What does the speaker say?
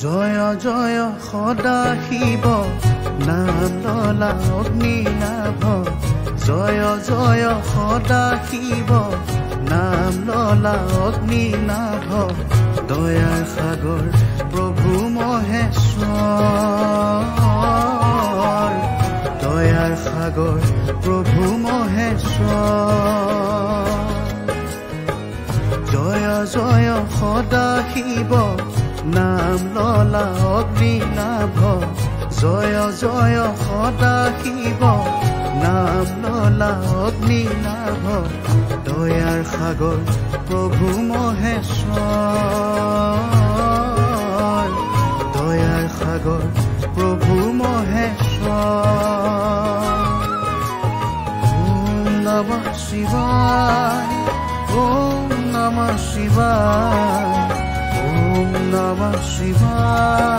জয় জয় সদা শিৱ নাম ললা অগ্নিনাভ জয় জয় সদা শিৱ নাম ললা অগ্নিনাভ দয়াৰ সাগৰ প্ৰভু মহেশ্বৰ দয়াৰ সাগৰ প্ৰভু মহেশ্বৰ জয় জয় সদা শিৱ নাম ললা অগ্নিনাভ জয় জয় সদা শিৱ নাম ললা অগ্নিনাভ দয়াৰ সাগৰ প্ৰভু মহেশ্বৰ দয়াৰ সাগৰ প্ৰভু মহেশ্বৰ ওম নমঃ শিৱায় ওম নমঃ শিৱায় ওম নমঃ শিৱায়